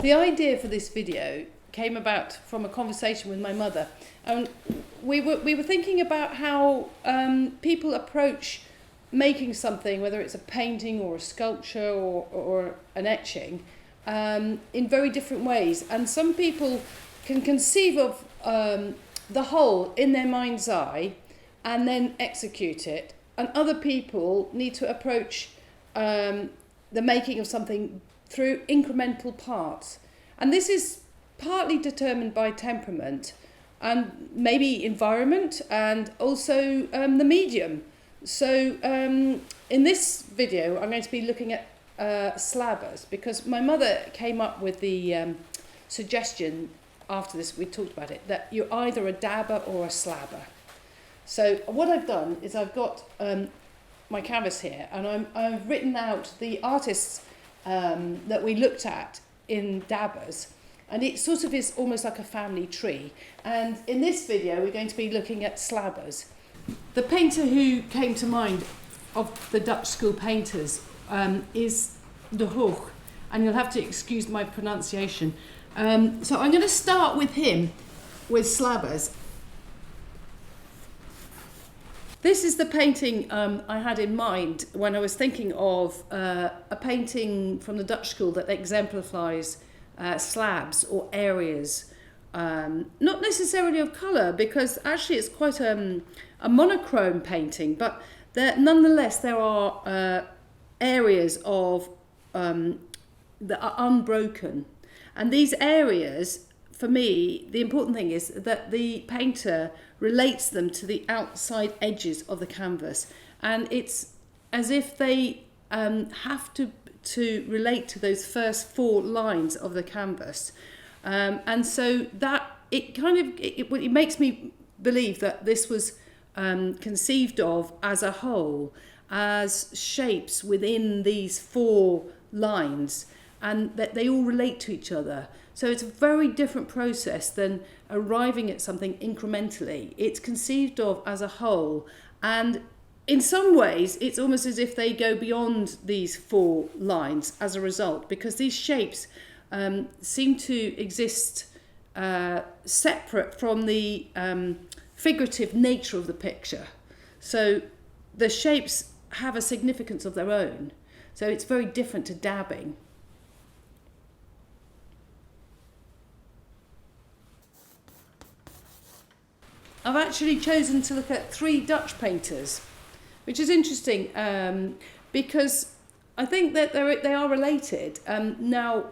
The idea for this video came about from a conversation with my mother. And we were thinking about how people approach making something, whether it's a painting or a sculpture or an etching, in very different ways. And some people can conceive of the whole in their mind's eye and then execute it. And other people need to approach the making of something through incremental parts. And this is partly determined by temperament and maybe environment and also the medium. So in this video, I'm going to be looking at slabbers, because my mother came up with the suggestion after this, we talked about it, that you're either a dabber or a slabber. So what I've done is I've got my canvas here, and I've written out the artists that we looked at in dabbers, and it sort of is almost like a family tree. And in this video, we're going to be looking at slabbers. The painter who came to mind of the Dutch school painters is De Hoog, and you'll have to excuse my pronunciation. So I'm going to start with him, with slabbers. This is the painting I had in mind when I was thinking of a painting from the Dutch school that exemplifies slabs or areas, not necessarily of colour, because actually it's quite a monochrome painting, but nonetheless there are areas of that are unbroken. And these areas, for me, the important thing is that the painter relates them to the outside edges of the canvas, and it's as if they have to relate to those first four lines of the canvas, and so that it makes me believe that this was conceived of as a whole, as shapes within these four lines, and that they all relate to each other. So it's a very different process than arriving at something incrementally. It's conceived of as a whole, and in some ways it's almost as if they go beyond these four lines as a result, because these shapes seem to exist separate from the figurative nature of the picture. So the shapes have a significance of their own. So it's very different to dabbing. I've actually chosen to look at 3 Dutch painters, which is interesting because I think that they are related. Now,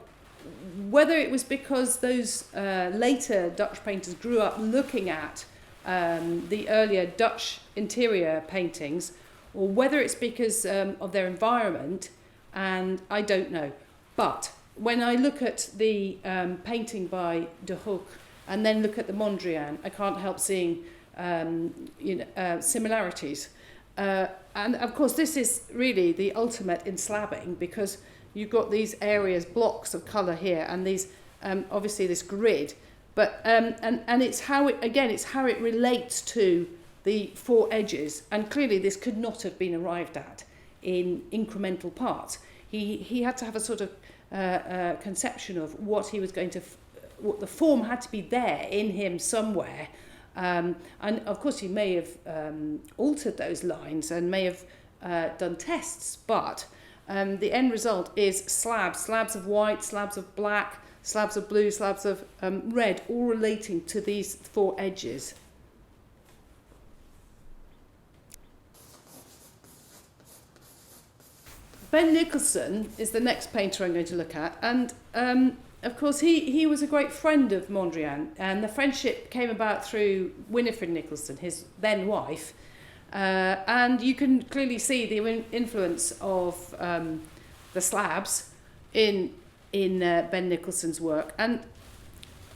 whether it was because those later Dutch painters grew up looking at the earlier Dutch interior paintings, or whether it's because of their environment, and I don't know. But when I look at the painting by De Hoog and then look at the Mondrian, I can't help seeing similarities. And of course, this is really the ultimate in slabbing, because you've got these areas, blocks of colour here, and these obviously this grid. But and it's how it relates to the four edges, and clearly this could not have been arrived at in incremental parts. He had to have a sort of conception of what he was going to. What the form had to be there in him somewhere, and of course he may have altered those lines and may have done tests, but the end result is slabs of white, slabs of black, slabs of blue, slabs of red, all relating to these four edges. Ben Nicholson is the next painter I'm going to look at, and of course, he was a great friend of Mondrian, and the friendship came about through Winifred Nicholson, his then wife, and you can clearly see the influence of the slabs in Ben Nicholson's work. And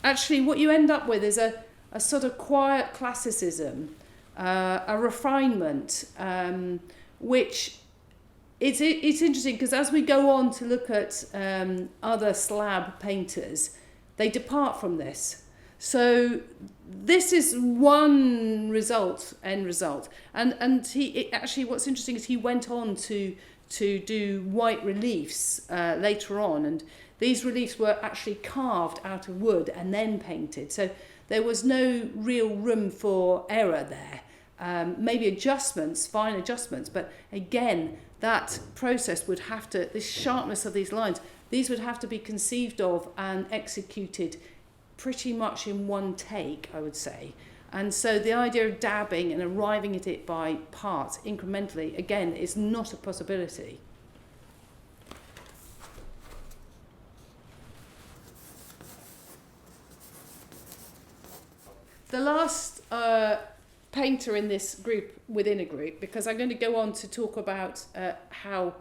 actually what you end up with is a sort of quiet classicism, a refinement, which it's interesting, because as we go on to look at other slab painters, they depart from this. So this is one end result. And actually what's interesting is he went on to do white reliefs later on, and these reliefs were actually carved out of wood and then painted. So there was no real room for error there. Maybe adjustments, fine adjustments, but again, that process would have to, the sharpness of these lines, these would have to be conceived of and executed pretty much in one take, I would say. And so the idea of dabbing and arriving at it by parts incrementally, again, is not a possibility. The last painter in this group, within a group, because I'm going to go on to talk about how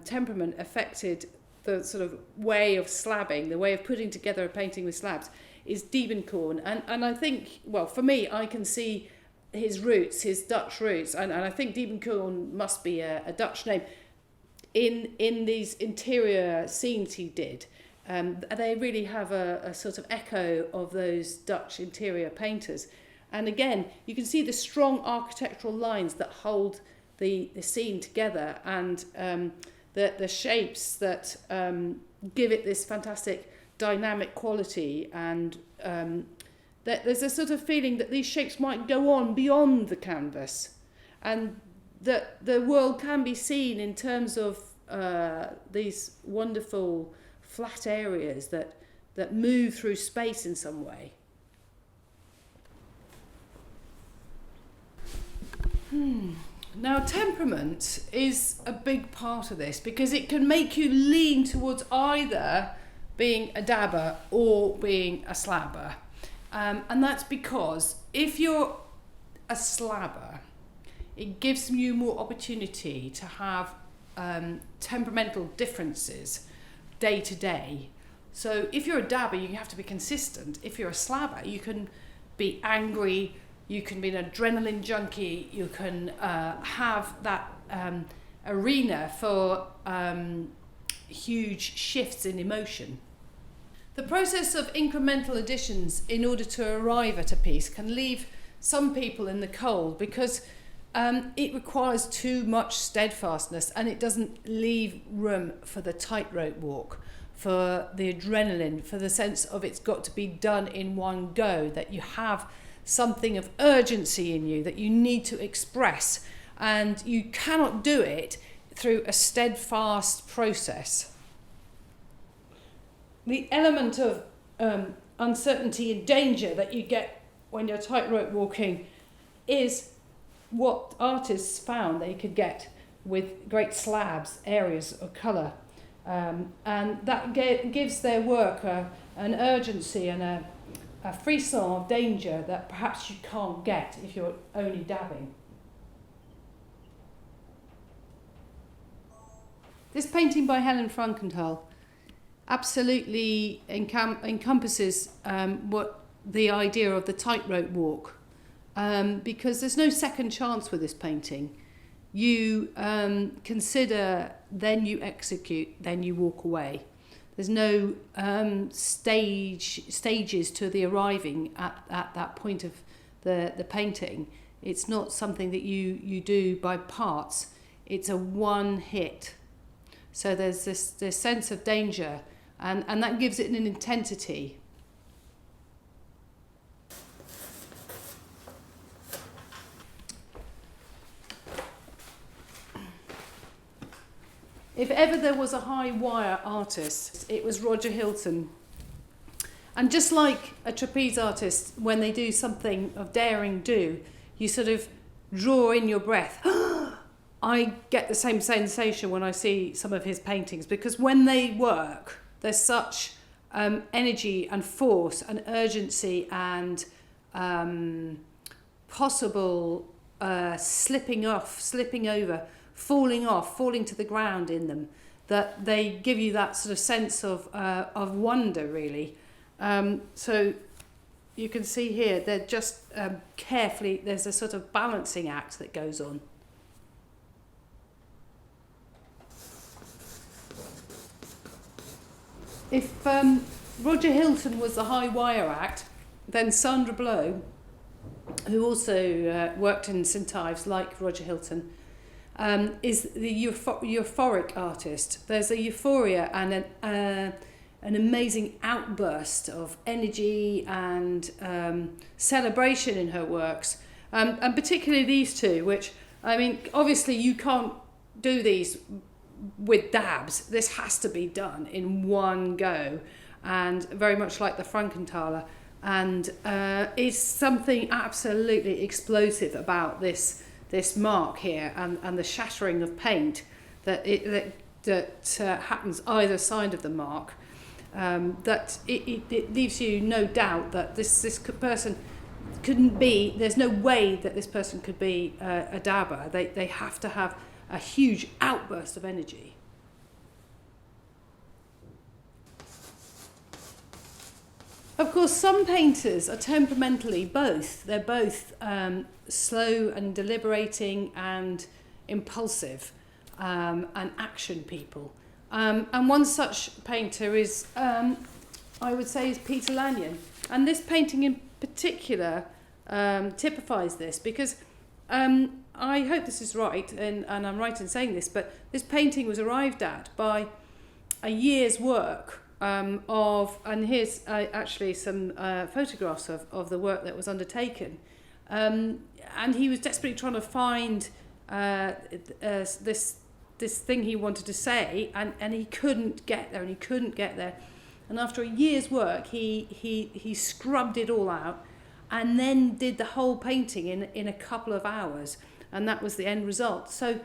temperament affected the sort of way of slabbing, the way of putting together a painting with slabs, is Cron. And I think, well, for me, I can see his roots, his Dutch roots, and I think Cron must be a Dutch name, in these interior scenes he did. They really have a sort of echo of those Dutch interior painters. And again, you can see the strong architectural lines that hold the scene together, and the shapes that give it this fantastic dynamic quality, and that there's a sort of feeling that these shapes might go on beyond the canvas, and that the world can be seen in terms of these wonderful flat areas that move through space in some way. Now, temperament is a big part of this, because it can make you lean towards either being a dabber or being a slabber. And that's because if you're a slabber, it gives you more opportunity to have temperamental differences day to day. So if you're a dabber, you have to be consistent. If you're a slabber, you can be angry, you can be an adrenaline junkie, you can have that arena for huge shifts in emotion. The process of incremental additions in order to arrive at a piece can leave some people in the cold, because it requires too much steadfastness, and it doesn't leave room for the tightrope walk, for the adrenaline, for the sense of it's got to be done in one go, that you have something of urgency in you that you need to express, and you cannot do it through a steadfast process. The element of uncertainty and danger that you get when you're tightrope walking is what artists found they could get with great slabs, areas of colour, and that gives their work an urgency and a frisson of danger that perhaps you can't get if you're only dabbing. This painting by Helen Frankenthal absolutely encompasses what the idea of the tightrope walk, because there's no second chance with this painting. You consider, then you execute, then you walk away. There's no stages to the arriving at that point of the painting. It's not something that you do by parts. It's a one hit. So there's this sense of danger, and that gives it an intensity. If ever there was a high wire artist, it was Roger Hilton. And just like a trapeze artist, when they do something of daring do, you sort of draw in your breath. I get the same sensation when I see some of his paintings, because when they work, there's such energy and force and urgency and possible slipping off, slipping over, falling off, falling to the ground in them, that they give you that sort of sense of wonder, really. So you can see here, they're just carefully, there's a sort of balancing act that goes on. If Roger Hilton was the high wire act, then Sandra Blow, who also worked in St Ives like Roger Hilton, is the euphoric artist. There's a euphoria and an amazing outburst of energy and celebration in her works, and particularly these two, which, I mean, obviously you can't do these with dabs. This has to be done in one go, and very much like the Frankenthaler, and is something absolutely explosive about this mark here, and the shattering of paint that happens either side of the mark. That it leaves you no doubt that this person couldn't be. There's no way that this person could be a dabber. They have to have a huge outburst of energy. Of course, some painters are temperamentally both. They're both slow and deliberating and impulsive and action people. And one such painter is, I would say, is Peter Lanyon. And this painting in particular typifies this, because I hope this is right, and I'm right in saying this, but this painting was arrived at by a year's work and here's actually some photographs of the work that was undertaken. And he was desperately trying to find this thing he wanted to say, and he couldn't get there, and after a year's work he scrubbed it all out and then did the whole painting in a couple of hours, and that was the end result. So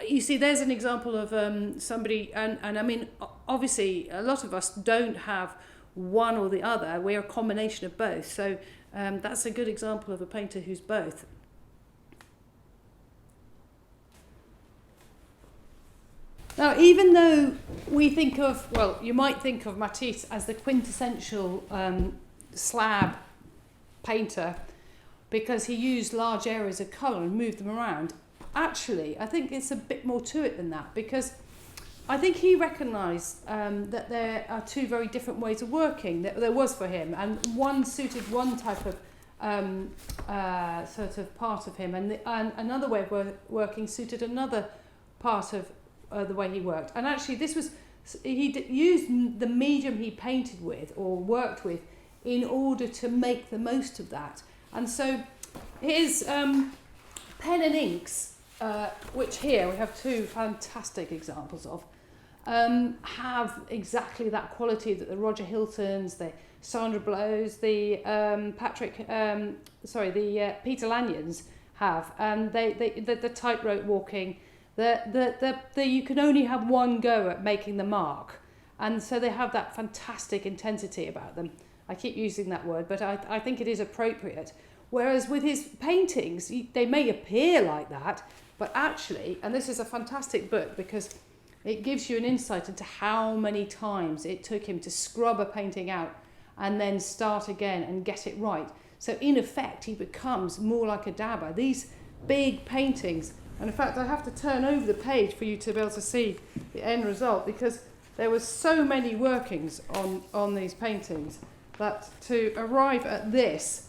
you see, there's an example of somebody, and I mean, obviously a lot of us don't have one or the other. We're a combination of both, so that's a good example of a painter who's both. Now, even though we think of, well, you might think of Matisse as the quintessential slab painter because he used large areas of colour and moved them around, actually, I think it's a bit more to it than that, because I think he recognised that there are two very different ways of working that there was for him, and one suited one type of sort of part of him, and another way of working suited another part of the way he worked. And actually he used the medium he painted with or worked with in order to make the most of that. And so his pen and inks, which here we have two fantastic examples of, have exactly that quality that the Roger Hiltons, the Sandra Blows, the Peter Lanyons have, and the tightrope walking, the you can only have one go at making the mark, and so they have that fantastic intensity about them. I keep using that word, but I think it is appropriate. Whereas with his paintings, they may appear like that, but actually, and this is a fantastic book because it gives you an insight into how many times it took him to scrub a painting out and then start again and get it right. So in effect, he becomes more like a dabber. These big paintings, and in fact, I have to turn over the page for you to be able to see the end result, because there were so many workings on these paintings that to arrive at this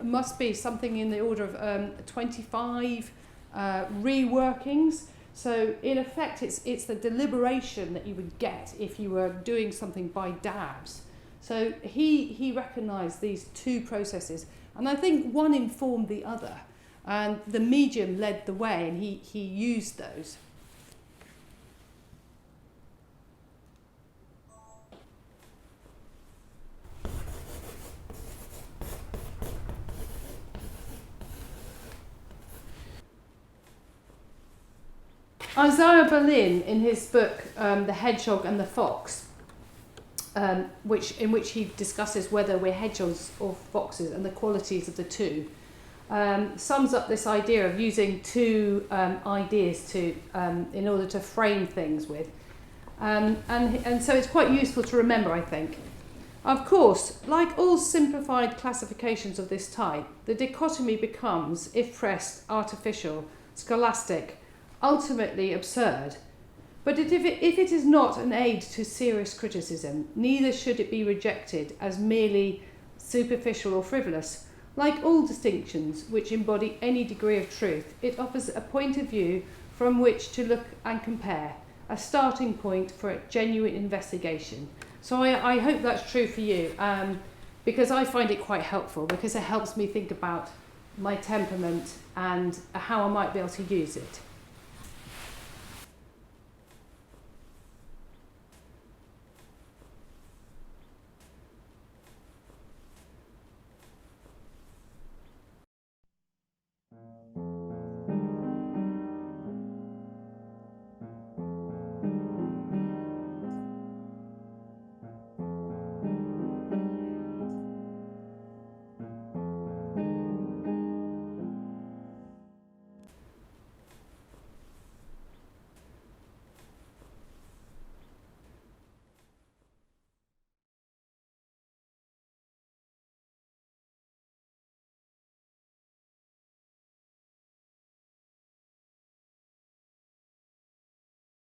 must be something in the order of 25 reworkings. So in effect, it's the deliberation that you would get if you were doing something by dabs. So he recognised these two processes, and I think one informed the other, and the medium led the way, and he used those. Isaiah Berlin, in his book The Hedgehog and the Fox, in which he discusses whether we're hedgehogs or foxes and the qualities of the two, sums up this idea of using two ideas to in order to frame things with, and so it's quite useful to remember, I think. Of course, like all simplified classifications of this type, the dichotomy becomes, if pressed, artificial, scholastic, ultimately absurd. But if it is not an aid to serious criticism, neither should it be rejected as merely superficial or frivolous. Like all distinctions which embody any degree of truth, it offers a point of view from which to look and compare, a starting point for a genuine investigation. So I hope that's true for you, because I find it quite helpful, because it helps me think about my temperament and how I might be able to use it.